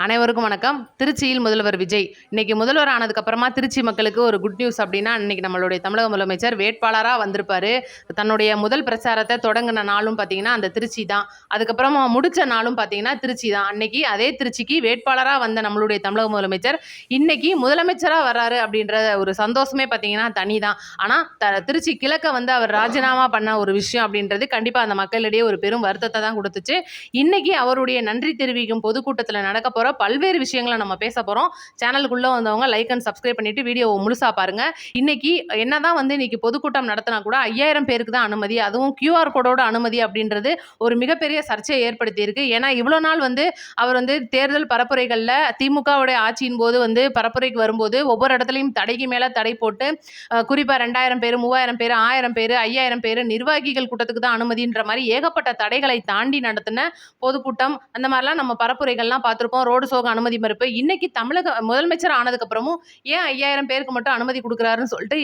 அனைவருக்கும் வணக்கம். திருச்சியில் முதல்வர் விஜய் இன்னைக்கு முதல்வர் ஆனதுக்கு அப்புறமா திருச்சி மக்களுக்கு ஒரு குட் நியூஸ் அப்படின்னா, இன்னைக்கு நம்மளுடைய தமிழக முதலமைச்சர் வேட்பாளராக வந்திருப்பாரு. தன்னுடைய முதல் பிரச்சாரத்தை தொடங்கின நாளும் பார்த்தீங்கன்னா அந்த திருச்சி தான். அதுக்கப்புறமா முடிச்ச நாளும் பார்த்தீங்கன்னா திருச்சி தான். அன்னைக்கு அதே திருச்சிக்கு வேட்பாளராக வந்த நம்மளுடைய தமிழக முதலமைச்சர் இன்னைக்கு முதலமைச்சராக வர்றாரு அப்படின்ற ஒரு சந்தோஷமே பார்த்தீங்கன்னா தனி தான். ஆனால் திருச்சி கிழக்க வந்து அவர் ராஜினாமா பண்ண ஒரு விஷயம் அப்படின்றது கண்டிப்பாக அந்த மக்களிடையே ஒரு பெரும் வருத்தத்தை தான் கொடுத்துச்சு. இன்னைக்கு அவருடைய நன்றி தெரிவிக்கும் பொதுக்கூட்டத்தில் நடக்க போகிற பல்வேறு விஷயங்களை நம்ம பேச போகிறோம். சேனலுக்குள்ளே வந்தவங்க லைக் அண்ட் சப்ஸ்கிரைப் பண்ணிட்டு வீடியோவை முழுசா பாருங்க. இன்னைக்கு என்னதான் வந்து இன்னைக்கு பொதுக்கூட்டம் நடத்தினா கூட 5000 பேருக்கு தான் அனுமதி, அதுவும் QR கோடோட அனுமதி அப்படின்றது ஒரு மிகப்பெரிய சர்ச்சையை ஏற்படுத்தி இருக்கு. ஏன்னா இவ்வளோ நாள் வந்து அவர் வந்து தேர்தல் பரப்புரைகளில் திமுகவுடைய ஆட்சியின் போது வந்து பரப்புரைக்கு வரும்போது ஒவ்வொரு இடத்துலையும் தடைக்கு மேலே தடை போட்டு குறிப்பாக 2000 பேர் 3000 பேர் 1000 பேர் 5000 பேர் நிர்வாகிகள் கூட்டத்துக்கு தான் அனுமதின்ற மாதிரி ஏகப்பட்ட தடைகளை தாண்டி நடத்தின பொதுக்கூட்டம் அந்த மாதிரிலாம் நம்ம பரப்புரைகள்லாம் பார்த்துருப்போம். ரோடு ஷோக்கு அனுமதி மறுப்பு. இன்னைக்கு தமிழக முதலமைச்சர் ஆனதுக்கு அப்புறமும் ஏன் 5000 பேருக்கு மட்டும் அனுமதி கொடுக்குறாருன்னு சொல்லிட்டு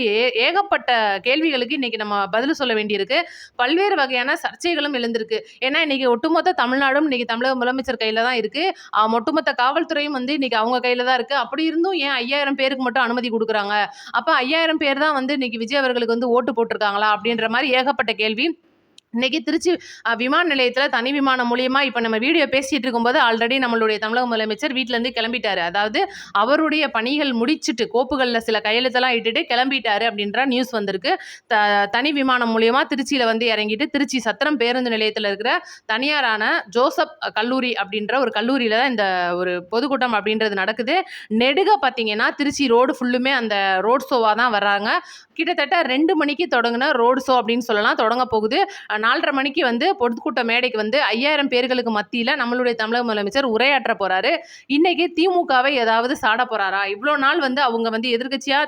ஏகப்பட்ட கேள்விகளுக்கு இன்னைக்கு நம்ம பதில் சொல்ல வேண்டியிருக்கு. பல்வேறு வகையான சர்ச்சைகளும் எழுந்திருக்கு. ஏன்னா இன்னைக்கு ஒட்டுமொத்த தமிழ்நாடும் இன்னைக்கு தமிழக முதலமைச்சர் கையில தான் இருக்கு. ஒட்டுமொத்த காவல்துறையும் வந்து இன்னைக்கு அவங்க கையில தான் இருக்கு. அப்படி இருந்தும் ஏன் 5000 பேருக்கு மட்டும் அனுமதி கொடுக்குறாங்க? அப்ப 5000 பேர் தான் வந்து இன்னைக்கு விஜய் அவர்களுக்கு வந்து ஓட்டு போட்டிருக்காங்களா அப்படின்ற மாதிரி ஏகப்பட்ட கேள்வி. இன்னைக்கு திருச்சி விமான நிலையத்தில் தனி விமானம் மூலியமா இப்போ நம்ம வீடியோ பேசிட்டு இருக்கும்போது ஆல்ரெடி நம்மளுடைய தமிழக முதலமைச்சர் வீட்டிலேருந்து கிளம்பிட்டாரு. அதாவது அவருடைய பணிகள் முடிச்சுட்டு கோப்புகளில் சில கையெழுத்தெல்லாம் இட்டுட்டு கிளம்பிட்டாரு அப்படின்ற நியூஸ் வந்திருக்கு. தனி விமானம் மூலியமா திருச்சியில் வந்து இறங்கிட்டு திருச்சி சத்திரம் பேருந்து நிலையத்தில் இருக்கிற தனியாரான ஜோசப் கல்லூரி அப்படின்ற ஒரு கல்லூரியில் தான் இந்த ஒரு பொதுக்கூட்டம் அப்படின்றது நடக்குது. நெடுக பார்த்தீங்கன்னா திருச்சி ரோடு ஃபுல்லுமே அந்த ரோட் ஷோவாக தான் வர்றாங்க. கிட்டத்தட்ட 2 மணிக்கு தொடங்கின ரோடு ஷோ அப்படின்னு சொல்லலாம் தொடங்க போகுது. 4:30 மணிக்கு வந்து பொதுக்கூட்ட மேடைக்கு வந்து 5000 பேர்களுக்கு மத்தியில் நம்மளுடைய தமிழக முதலமைச்சர் உரையாற்ற போறாரு. இன்னைக்கு திமுகவை ஏதாவது சாட போறாரா? இவ்வளோ நாள் வந்து அவங்க வந்து எதிர்கட்சியா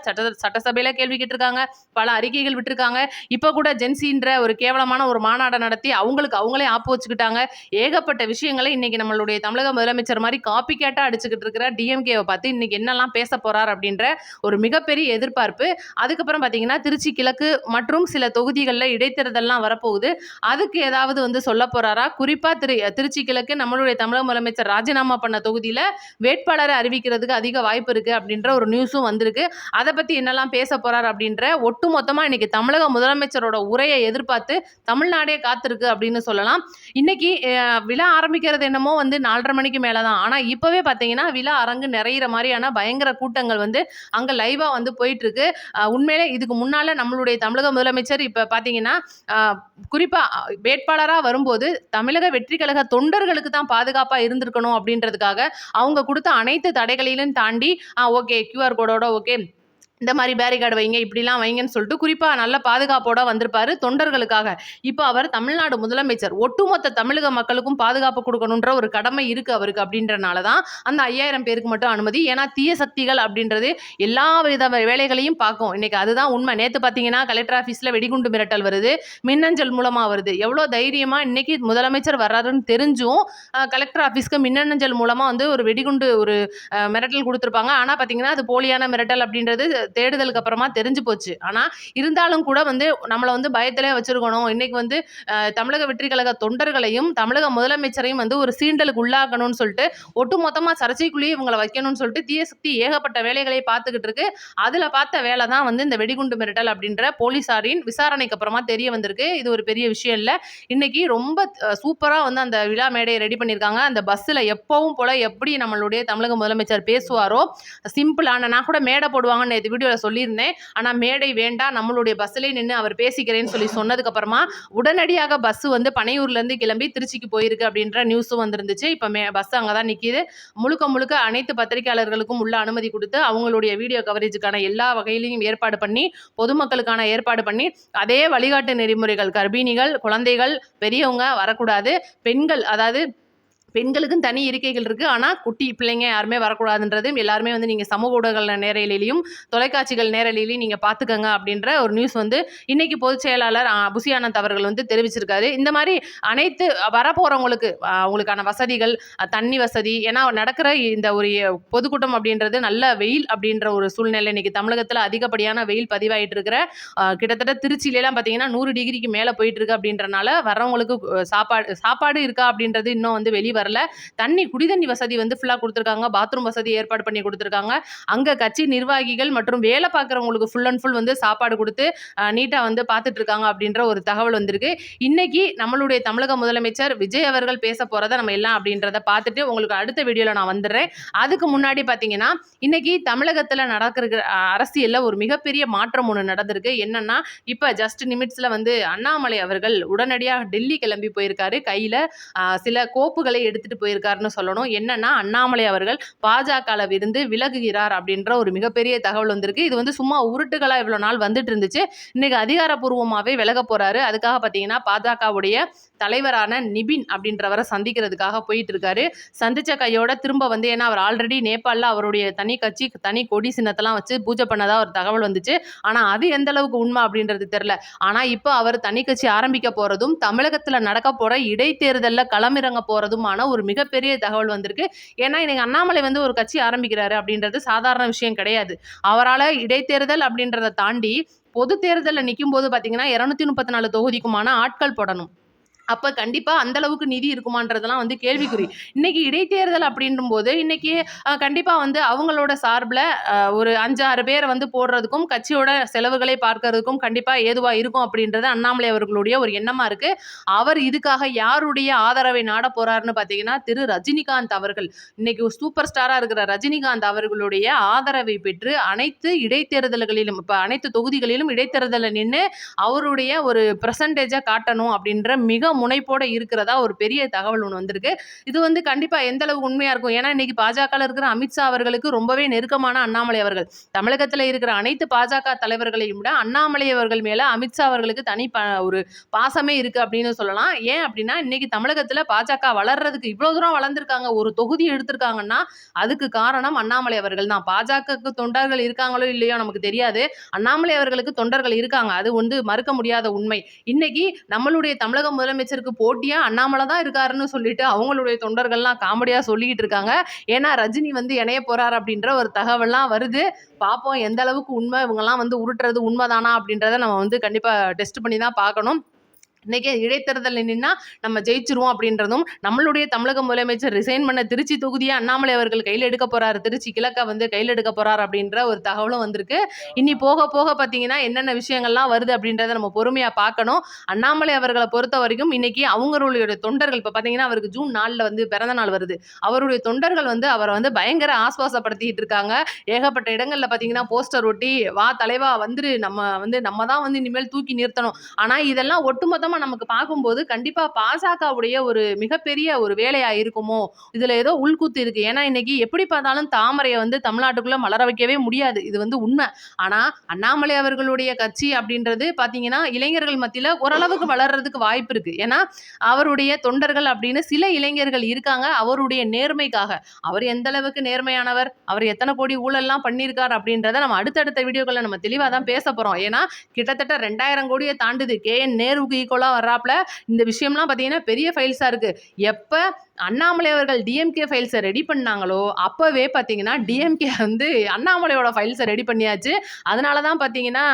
சட்டசபையில கேள்வி கேட்டிருக்காங்க, பல அறிக்கைகள் விட்டுருக்காங்க. இப்போ கூட ஜென்சின்ற ஒரு கேவலமான ஒரு மாநாடை நடத்தி அவங்களே ஆப்பு வச்சுக்கிட்டாங்க. ஏகப்பட்ட விஷயங்களை இன்னைக்கு நம்மளுடைய தமிழக முதலமைச்சர் மாதிரி காப்பி கேட்டா அடிச்சுக்கிட்டு இருக்கிற டிஎம்கேவை பார்த்து இன்னைக்கு என்னெல்லாம் பேச போறார் அப்படின்ற ஒரு மிகப்பெரிய எதிர்பார்ப்பு. அதுக்கப்புறம் பார்த்தீங்கன்னா திருச்சி கிழக்கு மற்றும் சில தொகுதிகளில் இடைத்தேர்தல்லாம் வரப்போகுது. அதுக்கு ஏதாவது வந்து சொல்ல போறாரா? குறிப்பா திருச்சி கிழக்கு நம்மளுடைய தமிழக முதலமைச்சர் ராஜினாமா பண்ண தொகுதியில வேட்பாளரை அறிவிக்கிறதுக்கு அதிக வாய்ப்பு இருக்கு அப்படின்ற ஒரு நியூஸும் வந்திருக்கு. அதை பத்தி என்னெல்லாம் பேச போறார் அப்படின்ற ஒட்டுமொத்தமா இன்னைக்கு தமிழக முதலமைச்சரோட உரையை எதிர்பார்த்து தமிழ்நாடே காத்திருக்கு அப்படின்னு சொல்லலாம். இன்னைக்கு விழா ஆரம்பிக்கிறது என்னமோ வந்து 4:30 மணிக்கு மேலதான். ஆனா இப்பவே பாத்தீங்கன்னா விழா அரங்கு நிறையிற மாதிரியான பயங்கர கூட்டங்கள் வந்து அங்க லைவா வந்து போயிட்டு இருக்கு. உண்மையிலே இதுக்கு முன்னால நம்மளுடைய தமிழக முதலமைச்சர் இப்ப பாத்தீங்கன்னா குறிப்பா வேட்பாளரா வரும்போது தமிழக வெற்றி கழக தொண்டர்களுக்கு தான் பாதுகாப்பா இருந்திருக்கணும் அப்படின்றதுக்காக அவங்க கொடுத்த அனைத்து தடைகளிலும் தாண்டி ஓகே QR கோடோட ஓகே இந்த மாதிரி பேரிகார்டு வைங்க இப்படிலாம் வைங்கன்னு சொல்லிட்டு குறிப்பாக நல்ல பாதுகாப்போட வந்திருப்பாரு தொண்டர்களுக்காக. இப்போ அவர் தமிழ்நாடு முதலமைச்சர், ஒட்டுமொத்த தமிழக மக்களுக்கும் பாதுகாப்பு கொடுக்கணுன்ற ஒரு கடமை இருக்கு அவருக்கு. அப்படின்றனால தான் அந்த 5000 பேருக்கு மட்டும் அனுமதி. ஏன்னா தீய சக்திகள் அப்படின்றது எல்லா வித வேலைகளையும் பார்க்கும். இன்னைக்கு அதுதான் உண்மை. நேற்று பார்த்தீங்கன்னா கலெக்டர் ஆஃபீஸில் வெடிகுண்டு மிரட்டல் வருது, மின்னஞ்சல் மூலமாக வருது. எவ்வளோ தைரியமாக இன்னைக்கு முதலமைச்சர் வர்றாருன்னு தெரிஞ்சும் கலெக்டர் ஆஃபீஸ்க்கு மின்னஞ்சல் மூலமாக வந்து ஒரு வெடிகுண்டு ஒரு மிரட்டல் கொடுத்துருப்பாங்க. ஆனால் பார்த்தீங்கன்னா அது போலியான மிரட்டல் அப்படின்றது தேடுதலுக்கு அப்புறமா தெரிஞ்சு போச்சு. ஆனா இருந்தாலும் கூட வந்து நம்மளை வந்து பயத்திலே வச்சிருக்கணும். இன்னைக்கு வந்து தமிழக வெற்றி கழக தொண்டர்களையும் தமிழக முதலமைச்சரையும் வந்து ஒரு சீண்டலுக்கு உள்ளாக்கணும்னு சொல்லிட்டு ஒட்டுமொத்தமா சர்ச்சைக்குள்ளேயே இவங்களை வைக்கணும்னு சொல்லிட்டு தீய சக்தி ஏகப்பட்ட வேலைகளை பார்த்துக்கிட்டு இருக்கு. அதுல பார்த்த வேலை தான் வந்து இந்த வெடிகுண்டு மிரட்டல் அப்படின்ற போலீசாரின் விசாரணைக்கு அப்புறமா தெரிய வந்திருக்கு. இது ஒரு பெரிய விஷயம் இல்லை. இன்னைக்கு ரொம்ப சூப்பரா வந்து அந்த விழா மேடையை ரெடி பண்ணியிருக்காங்க. அந்த பஸ்ஸில் எப்பவும் போல எப்படி நம்மளுடைய தமிழக முதலமைச்சர் பேசுவாரோ சிம்பிளான, நான் கூட மேடை போடுவாங்கன்னு நேற்று வீடியோவில் சொல்லியிருந்தேன். ஆனால் மேடை வேண்டாம், நம்மளுடைய பஸ்ஸிலே நின்று அவர் பேசிக்கிறேன்னு சொல்லி சொன்னதுக்கு அப்புறமா உடனடியாக பஸ் வந்து பனையூர்லேருந்து கிளம்பி திருச்சிக்கு போயிருக்கு அப்படின்ற நியூஸும் வந்துருந்துச்சு. இப்போ பஸ் அங்கே தான் நிற்கிது. முழுக்க அனைத்து பத்திரிகையாளர்களுக்கும் உள்ள அனுமதி கொடுத்து அவங்களுடைய வீடியோ கவரேஜுக்கான எல்லா வகையிலையும் ஏற்பாடு பண்ணி பொதுமக்களுக்கான ஏற்பாடு பண்ணி அதே வழிகாட்டு நெறிமுறைகள் கர்ப்பிணிகள் குழந்தைகள் பெரியவங்க வரக்கூடாது, பெண்கள் அதாவது பெண்களுக்கும் தனி இருக்கைகள் இருக்கு. ஆனால் குட்டி பிள்ளைங்க யாருமே வரக்கூடாதுன்றது எல்லாருமே வந்து நீங்கள் சமூக ஊடகங்கள் நேரலையிலையும் தொலைக்காட்சிகள் நேரலையிலையும் நீங்கள் பார்த்துக்கங்க அப்படின்ற ஒரு நியூஸ் வந்து இன்னைக்கு பொதுச் செயலாளர் புசி ஆனந்த் அவர்கள் வந்து தெரிவிச்சிருக்காரு. இந்த மாதிரி அனைத்து வரப்போகிறவங்களுக்கு அவங்களுக்கான வசதிகள், தண்ணி வசதி, ஏன்னா நடக்கிற இந்த ஒரு பொதுக்கூட்டம் அப்படின்றது நல்ல வெயில் அப்படின்ற ஒரு சூழ்நிலை. இன்னைக்கு தமிழகத்தில் அதிகப்படியான வெயில் பதிவாயிட்டு இருக்கிற கிட்டத்தட்ட திருச்சியிலாம் பார்த்தீங்கன்னா 100 டிகிரிக்கு மேலே போயிட்டு இருக்கு. அப்படின்றனால வர்றவங்களுக்கு சாப்பாடு இருக்கா அப்படின்றது இன்னும் வந்து வெளி வரல. குடிதண்ணி வசதி வந்து ஃபுல்லா குடுத்துருக்காங்க. பாத்ரூம் வசதி ஏற்பாடு பண்ணி குடுத்துருக்காங்க. அங்க கட்சி நிர்வாகிகள் மற்றும் வேலை பார்க்குறவங்களுக்கு ஃபுல் அண்ட் ஃபுல் வந்து சாப்பாடு குடுத்து நீட்டா வந்து பார்த்துட்டு இருக்காங்க அப்படின்ற ஒரு தகவல் வந்திருக்கு. இன்னைக்கு நம்மளுடைய தமிழக முதலமைச்சர் விஜய் அவர்கள் பேச போறத நம்ம எல்லாம் அப்படின்றத பார்த்துட்டு உங்களுக்கு அடுத்த வீடியோல நான் வந்துடுறேன். அதுக்கு முன்னாடி பார்த்தீங்கன்னா, இன்னைக்கு தமிழகத்துல நடக்கிற அரசியல்ல ஒரு மிகப்பெரிய மாற்றம் ஒண்ணு நடந்திருக்கு. என்னன்னா, இப்ப ஜஸ்ட் நிமிட்ஸ்ல வந்து அண்ணாமலை அவர்கள் உடனடியா டெல்லி கிளம்பி போயிருக்காரு. கையில சில கோப்புகளை எடுத்துட்டு போயிருக்காருன்னு சொல்லணும். என்னன்னா, அண்ணாமலை அவர்கள் பாஜகல இருந்து விலகுகிறார் அப்படின்ற ஒரு மிகப்பெரிய தகவல் வந்திருக்கு. இது வந்து சும்மா உருட்டுகளா இவ்வளவு நாள் வந்துட்டு இருந்துச்சு. இன்னைக்கு அதிகாரப்பூர்வமாவே விலக போறாரு. அதுக்காக பாத்தீங்கன்னா பாஜகவுடைய தலைவரான நிபின் அப்படின்றவரை சந்திக்கிறதுக்காக போயிட்டு இருக்காரு. சந்திச்ச கையோட திரும்ப வந்து, ஏன்னா அவர் ஆல்ரெடி நேபாளில் அவருடைய தனி கட்சி தனி கொடி சின்னத்தெல்லாம் வச்சு பூஜை பண்ணதா ஒரு தகவல் வந்துச்சு. ஆனா அது எந்த அளவுக்கு உண்மை அப்படின்றது தெரியல. ஆனா இப்போ அவர் தனி கட்சி ஆரம்பிக்க போறதும் தமிழகத்துல நடக்க போற இடைத்தேர்தல்ல களமிறங்க போறதுமான ஒரு மிகப்பெரிய தகவல் வந்திருக்கு. ஏன்னா இன்னைக்கு அண்ணாமலை வந்து ஒரு கட்சி ஆரம்பிக்கிறாரு அப்படின்றது சாதாரண விஷயம் கிடையாது. அவரால் இடைத்தேர்தல் அப்படின்றத தாண்டி பொது தேர்தலில் நிற்கும் போது பார்த்தீங்கன்னா 234 தொகுதிக்குமான ஆட்கள் போடணும். அப்ப கண்டிப்பா அந்த அளவுக்கு நிதி இருக்குமான்றதெல்லாம் வந்து கேள்விக்குறி. இன்னைக்கு இடைத்தேர்தல் அப்படின்னும் போது இன்னைக்கு கண்டிப்பா வந்து அவங்களோட சார்பில் ஒரு 5-6 பேரை வந்து போடுறதுக்கும் கட்சியோட செலவுகளை பார்க்கறதுக்கும் கண்டிப்பா ஏதுவா இருக்கும் அப்படின்றது அண்ணாமலை அவர்களுடைய ஒரு எண்ணமா இருக்கு. அவர் இதுக்காக யாருடைய ஆதரவை நாட போறாருன்னு பார்த்தீங்கன்னா, திரு ரஜினிகாந்த் அவர்கள், இன்னைக்கு ஒரு சூப்பர் ஸ்டாரா இருக்கிற ரஜினிகாந்த் அவர்களுடைய ஆதரவை பெற்று அனைத்து இடைத்தேர்தல்களிலும் இப்ப அனைத்து தொகுதிகளிலும் இடைத்தேர்தலில் நின்று அவருடைய ஒரு பெர்சன்டேஜா காட்டணும் அப்படின்ற மிக முனைப்போட இருக்கிறதா ஒரு பெரிய தகவல் ஒன்று வந்திருக்கு. இது வந்து கண்டிப்பா எந்த அளவுக்கு உண்மையா இருக்கும். ஏன்னா இன்னைக்கு பாஜக இருக்கிற அமித்ஷா அவர்களுக்கு ரொம்பவே நெருக்கமான அண்ணாமலை அவர்கள். தமிழகத்தில் இருக்கிற அனைத்து பாஜக தலைவர்களையும் விட அண்ணாமலை அவர்கள் மேல அமித்ஷா அவர்களுக்கு தனி ஒரு பாசமே இருக்கு அப்படின்னு சொல்லலாம். ஏன் அப்படின்னா இன்னைக்கு தமிழகத்துல பாஜக வளர்றதுக்கு இவ்வளவு தூரம் வளர்ந்துருக்காங்க, ஒரு தொகுதி எடுத்திருக்காங்கன்னா அதுக்கு காரணம் அண்ணாமலை அவர்கள் தான். பாஜகவுக்கு தொண்டர்கள் இருக்காங்களோ இல்லையோ நமக்கு தெரியாது. அண்ணாமலை அவர்களுக்கு தொண்டர்கள் இருக்காங்க, அது வந்து மறுக்க முடியாத உண்மை. இன்னைக்கு நம்மளுடைய தமிழக முதலமைச்சருக்கு போட்டியா அண்ணாமலை தான் இருக்காருன்னு சொல்லிட்டு அவங்களுடைய தொண்டர்கள்லாம் காமெடியா சொல்லிட்டு இருக்காங்க. ஏன்னா ரஜினி வந்து இணைய போறாரு அப்படின்ற ஒரு தகவல்லாம் வருது. பார்ப்போம் எந்த அளவுக்கு உண்மை, இவங்கெல்லாம் வந்து உருட்டுறது உண்மைதானா அப்படின்றத நம்ம வந்து கண்டிப்பா டெஸ்ட் பண்ணி தான் பார்க்கணும். இன்னைக்கு இடைத்தேர்தலில் நின்னா நம்ம ஜெயிச்சிருவோம் அப்படின்றதும், நம்மளுடைய தமிழக முதலமைச்சர் ரிசைன் பண்ண திருச்சி தொகுதியை அண்ணாமலை அவர்கள் கையில் எடுக்க போறாரு, திருச்சி கிழக்க வந்து கையில் எடுக்க போறாரு அப்படின்ற ஒரு தகவலும் வந்திருக்கு. இனி போக போக பார்த்தீங்கன்னா என்னென்ன விஷயங்கள்லாம் வருது அப்படின்றத நம்ம பொறுமையா பார்க்கணும். அண்ணாமலை அவர்களை பொறுத்த வரைக்கும் இன்னைக்கு அவங்களுடைய தொண்டர்கள் இப்போ பார்த்தீங்கன்னா அவருக்கு ஜூன் 4 வந்து பிறந்த நாள் வருது. அவருடைய தொண்டர்கள் வந்து அவரை வந்து பயங்கர ஆஸ்வாசப்படுத்திட்டு இருக்காங்க. ஏகப்பட்ட இடங்கள்ல பார்த்தீங்கன்னா போஸ்டர் ஒட்டி, வா தலைவா வந்துரு, நம்ம தான் வந்து இனிமேல் தூக்கி நிறுத்தணும். ஆனா இதெல்லாம் ஒட்டுமொத்த நமக்கு பார்க்கும்போது கண்டிப்பா பாஜகவுடைய ஒரு மிகப்பெரிய ஒரு வேலையா இருக்குமோ, இதுல ஏதோ உள்கூத்து இருக்கு. ஏன்னா இன்னைக்கு எப்படி பார்த்தாலும் தாமரையை வந்து தமிழ்நாட்டுக்குள்ள மலர வைக்கவே முடியாது, இது வந்து உண்மை. ஆனா அண்ணாமலை அவர்களுடைய கட்சி அப்படின்றது பாத்தீங்கன்னா இளைஞர்கள் மத்தியில ஓரளவுக்கு வளர்றதுக்கு வாய்ப்பு இருக்கு. ஏன்னா அவருடைய தொண்டர்கள் அப்படின்னு சில இளைஞர்கள் இருக்காங்க. அவருடைய நேர்மைக்காக, அவர் எந்த அளவுக்கு நேர்மையானவர், அவர் எத்தனை கோடி ஊழல்லாம் பண்ணியிருக்கார் அப்படின்றத நம்ம அடுத்தடுத்த வீடியோக்களை நம்ம தெளிவாக தான் பேச போறோம். ஏன்னா கிட்டத்தட்ட 2000 கோடியை தாண்டுது. KN நேருவுக்கு ஈக்குவலா வர்றாப்ல. இந்த விஷயம்லாம் பார்த்தீங்கன்னா பெரிய ஃபைல்ஸா இருக்கு. எப்ப அண்ணாமலை அவர்கள் டிஎம்கே ஃபைல்ஸை ரெடி பண்ணாங்களோ அப்பவே பார்த்தீங்கன்னா டிஎம்கே வந்து அண்ணாமலையோட ஃபைல்ஸை ரெடி பண்ணியாச்சு. அதனால தான் பார்த்தீங்கன்னா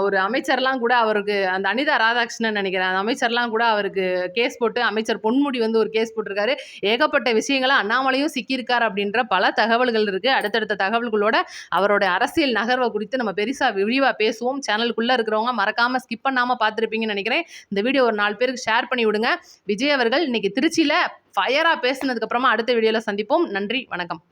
ஒரு அமைச்சர்லாம் கூட அவருக்கு, அந்த அனிதா ராதாகிருஷ்ணன் நினைக்கிறேன், அந்த அமைச்சர்லாம் கூட அவருக்கு கேஸ் போட்டு, அமைச்சர் பொன்முடி வந்து ஒரு கேஸ் போட்டிருக்காரு. ஏகப்பட்ட விஷயங்களை அண்ணாமலையும் சிக்கியிருக்கார் அப்படின்ற பல தகவல்கள் இருக்கு. அடுத்தடுத்த தகவல்களோட அவரோட அரசியல் நகர்வை குறித்து நம்ம பெருசா விரிவா பேசுவோம். சேனலுக்குள்ள இருக்கிறவங்க மறக்காம ஸ்கிப் பண்ணாம பார்த்துருப்பீங்கன்னு நினைக்கிறேன். இந்த வீடியோ ஒரு 4 பேருக்கு ஷேர் பண்ணி விடுங்க. விஜய் அவர்கள் இன்னைக்கு திருச்சியில ஃபயரா பேசினதுக்கு அப்புறமா அடுத்த வீடியோல சந்திப்போம். நன்றி, வணக்கம்.